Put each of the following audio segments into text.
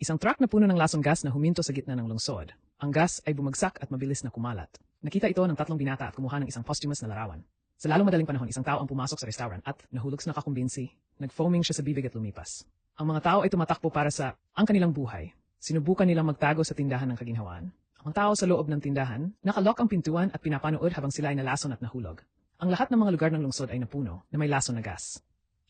Isang truck na puno ng lasong gas na huminto sa gitna ng lungsod. Ang gas ay bumagsak at mabilis na kumalat. Nakita ito ng 3 binata at kumuha ng isang posthumous na larawan. Sa lalong madaling panahon, isang tao ang pumasok sa restaurant at nahulog sa nakakumbinsi. Nag-foaming siya sa bibig at lumipas. Ang mga tao ay tumatakbo para sa ang kanilang buhay. Sinubukan nilang magtago sa tindahan ng kaginhawaan. Ang mga tao sa loob ng tindahan, nakalock ang pintuan at pinapanood habang sila ay nalason at nahulog. Ang lahat ng mga lugar ng lungsod ay napuno na may lason na gas.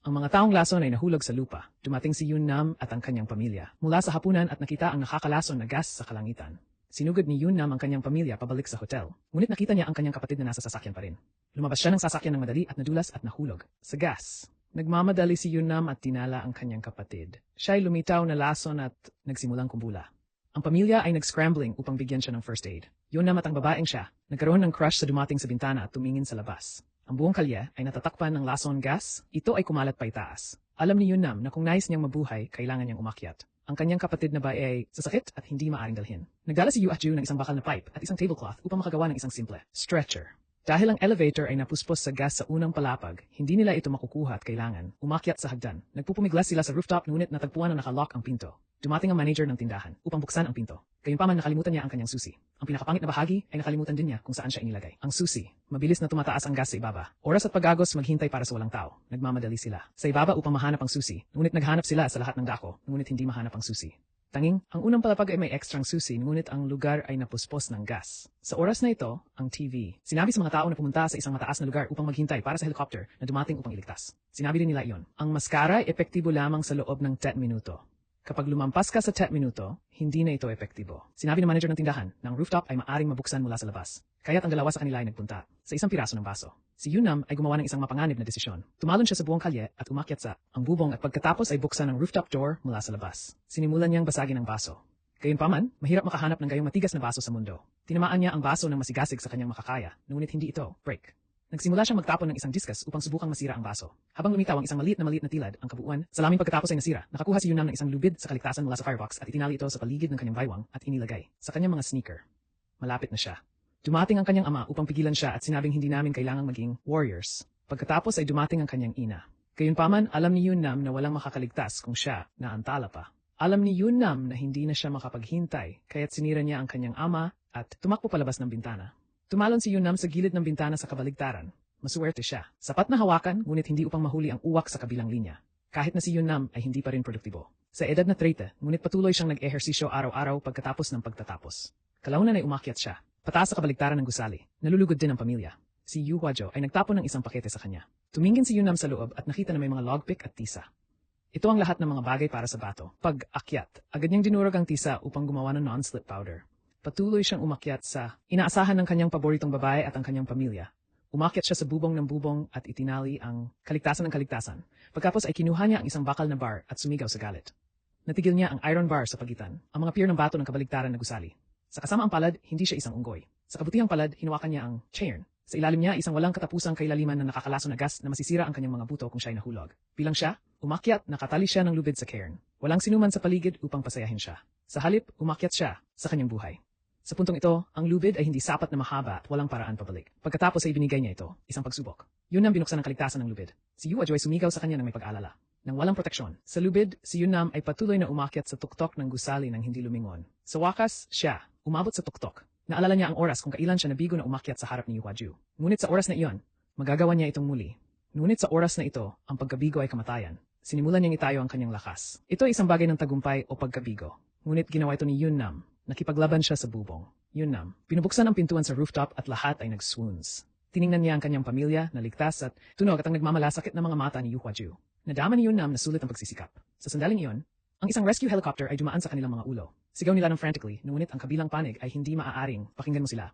Ang mga taong lason ay nahulog sa lupa. Dumating si Yun Nam at ang kanyang pamilya. Mula sa hapunan at nakita ang nakakalason na gas sa kalangitan. Sinugod ni Yun Nam ang kanyang pamilya pabalik sa hotel. Ngunit nakita niya ang kanyang kapatid na nasa sasakyan pa rin. Lumabas siya ng sasakyan ng madali at nadulas at nahulog sa gas. Nagmamadali si Yun Nam at tinala ang kanyang kapatid. Siya ay lumitaw na lason at nagsimulang kumbula. Ang pamilya ay nag-scrambling upang bigyan siya ng first aid. Yun Nam at ang babaeng siya, nagkaroon ng crush sa dumating sa bintana at tumingin sa labas. Ang buong kalye ay natatakpan ng lason gas, ito ay kumalat pa itaas. Alam ni Yun Nam na kung nais niyang mabuhay, kailangan niyang umakyat. Ang kanyang kapatid na bae ay sasakit at hindi maaring dalhin. Nagdala si Yu Ju ng isang bakal na pipe at isang tablecloth upang makagawa ng isang simple stretcher. Dahil ang elevator ay napuspos sa gas sa unang palapag, hindi nila ito makukuha at kailangan umakyat sa hagdan. Nagpupumiglas sila sa rooftop ngunit natagpuan na nakalock ang pinto. Dumating ang manager ng tindahan upang buksan ang pinto. Gayunpaman nakalimutan niya ang kanyang susi. Ang pinakapangit na bahagi ay nakalimutan din niya kung saan siya inilagay. Ang susi. Mabilis na tumataas ang gas sa ibaba. Oras at pag-agos maghintay para sa walang tao. Nagmamadali sila sa ibaba upang mahanap ang susi. Ngunit naghanap sila sa lahat ng dako, ngunit hindi mahanap ang susi. Tanging, ang unang palapag ay may ekstrang susi, ngunit ang lugar ay napuspos ng gas. Sa oras na ito, ang TV. Sinabi sa mga tao na pumunta sa isang mataas na lugar upang maghintay para sa helicopter na dumating upang iligtas. Sinabi rin nila iyon. Ang maskara ay epektibo lamang sa loob ng 10 minuto. Kapag lumampas ka sa 10 minuto, hindi na ito epektibo. Sinabi ng manager ng tindahan na ang rooftop ay maaring mabuksan mula sa labas. Kaya't ang dalawa sa kanila ay nagpunta sa isang piraso ng baso. Si Yun Nam ay gumawa ng isang mapanganib na desisyon. Tumalon siya sa buong kalye at umakyat sa ang bubong at pagkatapos ay buksan ang rooftop door mula sa labas. Sinimulan niyang basagin ang baso. Gayunpaman, mahirap makahanap ng gayong matigas na baso sa mundo. Tinamaan niya ang baso ng masigasig sa kanyang makakaya, ngunit hindi ito break. Nagsimula siyang magtapon ng isang diskus upang subukang masira ang baso. Habang lumitaw ang isang maliit na tilad, ang kabuuan, salamin pagkatapos ay nasira. Nakakuha si Yun Nam ng isang lubid sa kaligtasan mula sa firebox at itinali ito sa paligid ng kanyang baywang at inilagay sa kanyang mga sneaker. Malapit na siya. Dumating ang kanyang ama upang pigilan siya at sinabing hindi namin kailangang maging warriors. Pagkatapos ay dumating ang kanyang ina. Gayunpaman, alam ni Yun Nam na walang makakaligtas kung siya naantala pa. Alam ni Yun Nam na hindi na siya makapaghintay, kaya't sinira niya ang kanyang ama at tumakbo palabas ng bintana. Tumalon si Yun Nam sa gilid ng bintana sa kabaligtaran. Masuwerte siya. Sapat na hawakan, ngunit hindi upang mahuli ang uwak sa kabilang linya. Kahit na si Yun Nam ay hindi pa rin produktibo. Sa edad na 30, ngunit patuloy siyang nag-ehersisyo araw-araw pagkatapos ng pagtatapos. Kalaunan ay umakyat siya. Pataas sa kabaligtaran ng gusali. Nalulugod din ang pamilya. Si Yu Huajo ay nagtapon ng isang pakete sa kanya. Tumingin si Yun Nam sa loob at nakita na may mga logpick at tisa. Ito ang lahat ng mga bagay para sa bato. Pag-akyat, agad niyang dinurog ang tisa upang gumawa ng non-slip powder. Patuloy siyang umakyat sa inaasahan ng kanyang paboritong babae at ang kanyang pamilya. Umakyat siya sa bubong ng bubong at itinali ang kaligtasan ng kaligtasan. Pagkapos ay kinuha niya ang isang bakal na bar at sumigaw sa galit. Natigil niya ang iron bar sa pagitan, ang mga pier ng bato ng kabaligtaran na gusali. Sa kasamaang palad, hindi siya isang unggoy. Sa kabutihang palad, hinawakan niya ang chain. Sa ilalim niya, isang walang katapusang kailaliman na nakakalason na gas na masisira ang kanyang mga buto kung siya'y nahulog. Bilang siya, umakyat, nakatali siya ng lubid sa cairn. Walang sinuman sa paligid upang pasayahin siya. Sa halip, umakyat siya sa kanyang buhay. Sa puntong ito, ang lubid ay hindi sapat na mahaba at walang paraan pabalik. Pagkatapos ay binigay niya ito, isang pagsubok. Yun Nam binuksan ang kaligtasan ng lubid. Si Yu Huajo ay sumigaw sa kanya ng may pag-alala. Nang walang proteksyon. Sa lubid, si Yun Nam ay patuloy na umakyat sa tuktok ng gusali nang hindi lumingon. Sa wakas, siya, umabot sa tuktok. Naalala niya ang oras kung kailan siya nabigo na umakyat sa harap ni Yu Huajo. Ngunit sa oras na iyon, magagawa niya itong muli. Ngunit sa oras na ito, ang pagkabigo ay kamatayan. Sinimulan niyang itayo ang kanyang lakas. Ito ay isang bagay ng tagumpay o pagkabigo. Ngunit ginawa ito ni Yun Nam. Nakipaglaban siya sa bubong. Yun Nam. Pinubuksan ang pintuan sa rooftop at lahat ay nag-swoons. Tiningnan niya ang kanyang pamilya, naligtas at tunog at ang nagmamalasakit na mga mata ni Yu Huajo. Nadama ni Yun Nam na sulit ang pagsisikap. Sa sandaling iyon, ang isang rescue helicopter ay dumaan sa kanilang mga ulo. Sigaw nila ng frantically, ngunit ang kabilang panig ay hindi maaaring pakinggan mo sila.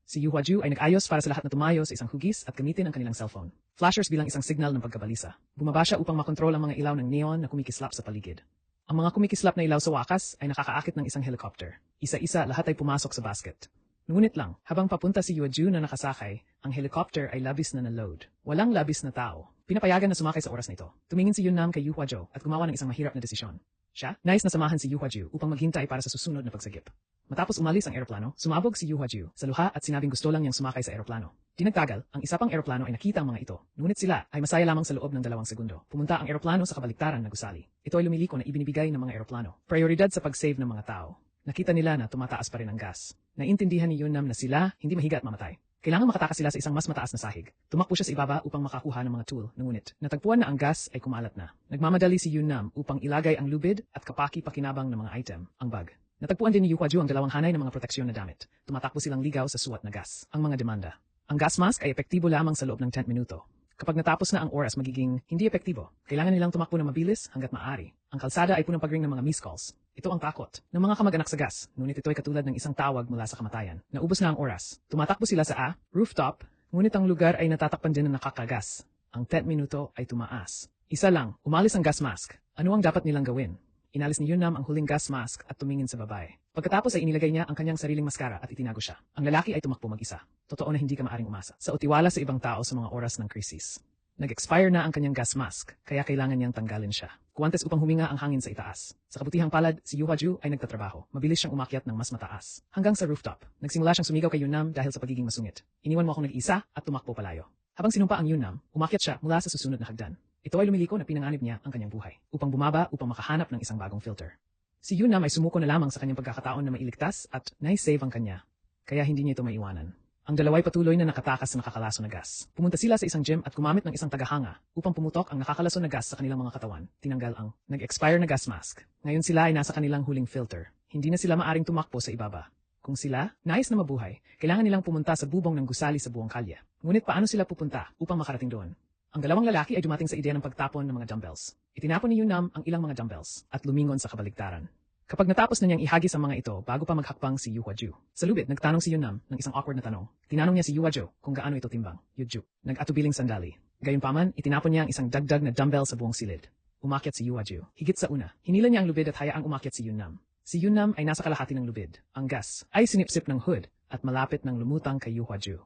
Si Yu Huajo ay nag-ayos para sa lahat na tumayo sa isang hugis at gamitin ang kanilang cellphone. Flashers bilang isang signal ng pagkabalisa. Bumaba siya upang makontrol ang mga ilaw ng neon na kumikislap sa paligid. Ang mga kumikislap na ilaw sa wakas ay nakakaakit ng isang helicopter. Isa-isa lahat ay pumasok sa basket. Ngunit lang, habang papunta si Yu Huajo na nakasakay, ang helicopter ay labis na na-load. Walang labis na tao. Pinapayagan na sumakay sa oras na ito. Tumingin si Yun Nam kay Yu Huajo at gumawa ng isang mahirap na desisyon. Siya, nais na samahan si Yu Huajo upang maghintay para sa susunod na pagsagip. Matapos umalis ang eroplano, sumabog si Yu Huajiu sa luha at sinabing gusto lang niyang sumakay sa eroplano. Di nagtagal, ang isa pang eroplano ay nakita ang mga ito. Ngunit sila ay masaya lamang sa loob ng 2 segundo. Pumunta ang eroplano sa kabaliktaran na gusali. Ito ay lumiliko na ibinibigay ng mga eroplano. Prioridad sa pag-save ng mga tao. Nakita nila na tumataas pa rin ang gas. Naintindihan ni Yunam na sila hindi mahiga at mamatay. Kailangan makatakas sila sa isang mas mataas na sahig. Tumakbo siya sa ibaba upang makakuha ng mga tool. Ngunit, natagpuan na ang gas ay kumalat na. Nagmamadali si Yunam upang ilagay ang lubid at kapaki-pakinabang ng mga item, ang bag. Natagpuan din ni Yu Huajiu ang 2 hanay ng mga proteksyon na damit. Tumatakbo silang ligaw sa suwat na gas. Ang mga demanda. Ang gas mask ay epektibo lamang sa loob ng 10 minuto. Kapag natapos na ang oras magiging hindi epektibo, kailangan nilang tumakbo na mabilis hanggat maaari. Ang kalsada ay punong pagring ng mga missed calls. Ito ang takot ng mga kamag-anak sa gas, ngunit ito ay katulad ng isang tawag mula sa kamatayan. Naubos na ang oras. Tumatakbo sila sa rooftop, ngunit ang lugar ay natatakpan din ng nakakagas. Ang 10 minuto ay tumaas. Isa lang, umalis ang gas mask. Ano ang dapat nilang gawin? Inalis ni Yunam ang huling gas mask at tumingin sa babae. Pagkatapos ay inilagay niya ang kanyang sariling maskara at itinago siya. Ang lalaki ay tumakbo mag-isa. Totoo na hindi ka maaring umasa sa utiwala sa ibang tao sa mga oras ng krisis. Nag-expire na ang kanyang gas mask, kaya kailangan niyang tanggalin siya. Kuwantes upang huminga ang hangin sa itaas. Sa kabutihang palad, si Yu Huajiu ay nagtatrabaho. Mabilis siyang umakyat ng mas mataas. Hanggang sa rooftop. Nagsimula siyang sumigaw kay Yunam dahil sa pagiging masungit. Iniwan mo akong nag-isa at tumakbo palayo. Habang sinumpa ang Yunam, umakyat siya mula sa susunod na hagdan. Ito ay lumiliko na pinanganib niya ang kanyang buhay upang bumaba upang makahanap ng isang bagong filter. Si Yunam ay sumuko na lamang sa kanyang pagkakataon na mailigtas at nai-save ang kanya. Kaya hindi niya ito maiwanan. Ang dalawa ay patuloy na nakatakas sa nakakalaso na gas. Pumunta sila sa isang gym at gumamit ng isang tagahanga upang pumutok ang nakakalaso na gas sa kanilang mga katawan. Tinanggal ang nag-expire na gas mask. Ngayon sila ay nasa kanilang huling filter. Hindi na sila maaring tumakbo sa ibaba. Kung sila nais na mabuhay, kailangan nilang pumunta sa bubong ng gusali sa buong kalye. Ngunit paano sila pupunta upang makarating doon? Ang 2 lalaki ay dumating sa ideya ng pagtapon ng mga dumbbells. Itinapon ni Yunam ang ilang mga dumbbells at lumingon sa kabaligtaran. Kapag natapos na niyang ihagis ang mga ito bago pa maghakbang si Yu Huajiu. Sa lubid, nagtanong si Yunam ng isang awkward na tanong. Tinanong niya si Yu Huajiu kung gaano ito timbang. Yuju. Nag-atubiling sandali. Gayunpaman, itinapon niya ang isang dagdag na dumbbell sa buong silid. Umakyat si Yu Huajiu. Higit sa una, hinila niya ang lubid at hayaang umakyat si Yunam. Si Yunam ay nasa kalahati ng lubid. Ang gas ay sinipsip ng hood at malapit ng lumutang kay Yu Huajiu.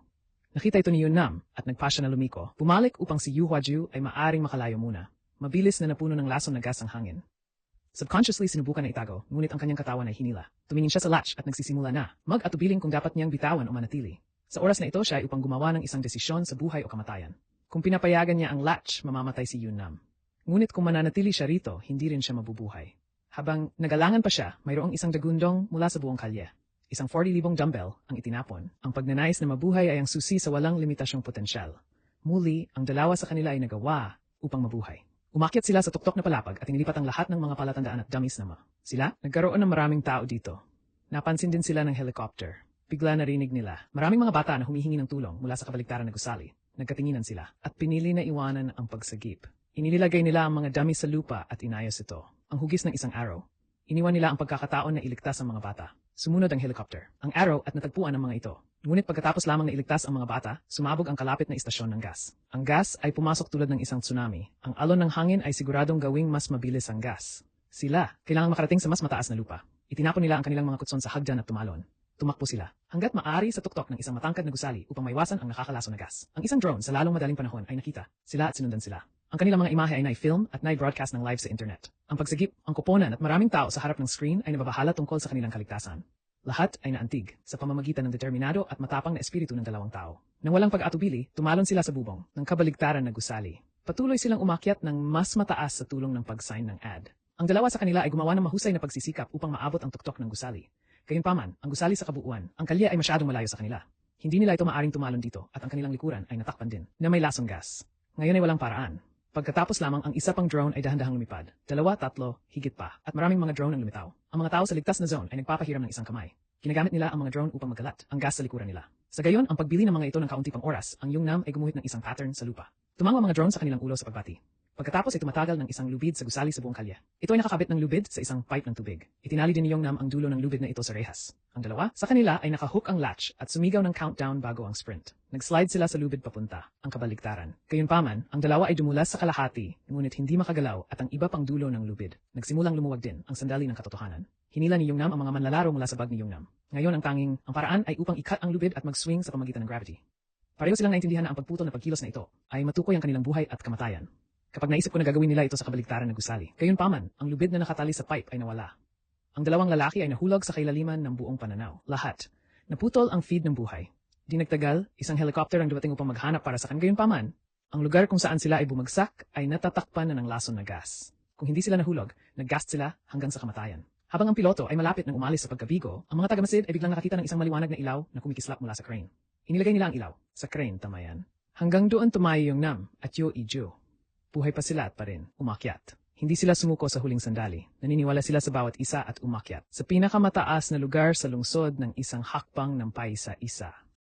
Nakita ito ni Yunam at nagpa siya na lumiko. Bumalik upang si Yu Huajiu ay maaring makalayo muna. Mabilis na napuno ng lason na gas ang hangin. Subconsciously sinubukan na itago, ngunit ang kanyang katawan ay hinila. Tumingin siya sa latch at nagsisimula na mag-atubiling kung dapat niyang bitawan o manatili. Sa oras na ito siya ay upang gumawa ng isang desisyon sa buhay o kamatayan. Kung pinapayagan niya ang latch, mamamatay si Yunam. Ngunit kung mananatili siya rito, hindi rin siya mabubuhay. Habang nagalangan pa siya, mayroong isang dagundong mula sa buong kalye. Isang 40,000 dumbbell ang itinapon. Ang pagnanais na mabuhay ay ang susi sa walang limitasyong potensyal. Muli, ang 2 sa kanila ay nagawa upang mabuhay. Umakyat sila sa tuktok na palapag at inilipat ang lahat ng mga palatandaan at dummies na sila. Nagkaroon ng maraming tao dito. Napansin din sila ng helicopter. Bigla narinig nila. Maraming mga bata na humihingi ng tulong mula sa kabaligtaran na gusali. Nagkatinginan sila at pinili na iwanan ang pagsagip. Inilagay nila ang mga dummies sa lupa at inayos ito. Ang hugis ng isang arrow. Iniwan nila ang pagkakataon na iligtas ang mga bata. Sumunod ang helicopter, ang arrow at natagpuan ang mga ito. Ngunit pagkatapos lamang na iligtas ang mga bata, sumabog ang kalapit na istasyon ng gas. Ang gas ay pumasok tulad ng isang tsunami. Ang alon ng hangin ay siguradong gawing mas mabilis ang gas. Sila, kailangang makarating sa mas mataas na lupa. Itinapon nila ang kanilang mga kutson sa hagdan at tumalon. Tumakbo sila, hanggat maaari sa tuktok ng isang matangkad na gusali upang maiwasan ang nakakalaso na gas. Ang isang drone sa lalong madaling panahon ay nakita sila at sinundan sila. Ang kanilang mga imahe ay nai-film at nai-broadcast ng live sa internet. Ang pagsagip, ang koponan at maraming tao sa harap ng screen ay nababahala tungkol sa kanilang kaligtasan. Lahat ay naantig sa pamamagitan ng determinado at matapang na espiritu ng 2 tao. Nang walang pag-atubili, tumalon sila sa bubong ng kabaligtaran na gusali. Patuloy silang umakyat ng mas mataas sa tulong ng pag-sign ng ad. Ang 2 sa kanila ay gumawa ng mahusay na pagsisikap upang maabot ang tuktok ng gusali. Gayunpaman, ang gusali sa kabuuan, ang kalye ay masyadong malayo sa kanila. Hindi nila ito maaring tumalon dito at ang kanilang likuran ay natakpan din na may lasong gas. Ngayon ay walang paraan. Pagkatapos lamang ang isa pang drone ay dahan-dahang lumipad. 2, 3, higit pa. At maraming mga drone ang lumitaw. Ang mga tao sa ligtas na zone ay nagpapahiram ng isang kamay. Ginagamit nila ang mga drone upang magkalat ang gas sa likuran nila. Sa gayon, ang pagbili ng mga ito ng kaunti pang oras, ang Yunam ay gumuhit ng isang pattern sa lupa. Tumango ang mga drone sa kanilang ulo sa pagbati. Pagkatapos ay tumatagal ng isang lubid sa gusali sa buong kalye. Ito ay nakakabit ng lubid sa isang pipe ng tubig. Itinali din ni Yunam ang dulo ng lubid na ito sa rehas. Ang 2 sa kanila ay nakahook ang latch at sumigaw ng countdown bago ang sprint. Nag-slide sila sa lubid papunta, ang kabaligtaran. Gayunpaman, ang 2 ay dumulas sa kalahati, ngunit hindi makagalaw at ang iba pang dulo ng lubid. Nagsimulang lumuwag din ang sandali ng katotohanan. Hinila ni Yunam ang mga manlalaro mula sa bag ni Yunam. Ngayon ang paraan ay upang i-cut ang lubid at mag-swing sa pamagitan ng gravity. Pareho silang naintindihan na ang pagputol na pagkilos na ito ay matukoy ang kanilang buhay at kamatayan. Kapag naisip ko na gagawin nila ito sa kabaligtaran na gusali, gayunpaman, ang lubid na nakatali sa pipe ay nawala. Ang dalawang lalaki ay nahulog sa kailaliman ng buong pananaw. Lahat. Naputol ang feed ng buhay. Di nagtagal, isang helicopter ang dumating upang maghanap para sa Gayunpaman, ang lugar kung saan sila ay bumagsak ay natatakpan na ng lason na gas. Kung hindi sila nahulog, nag-gas sila hanggang sa kamatayan. Habang ang piloto ay malapit nang umalis sa pagkabigo, ang mga tagamasid ay biglang nakakita ng isang maliwanag na ilaw na kumikislap mula sa crane. Inilagay nila ang ilaw sa crane, tamayan. Hanggang doon tumayo yung Nam at Yo Ijo. Buhay pa sila at pa rin, umakyat. Hindi sila sumuko sa huling sandali. Naniniwala sila sa bawat isa at umakyat. Sa pinakamataas na lugar sa lungsod ng isang hakbang ng paisa-isa.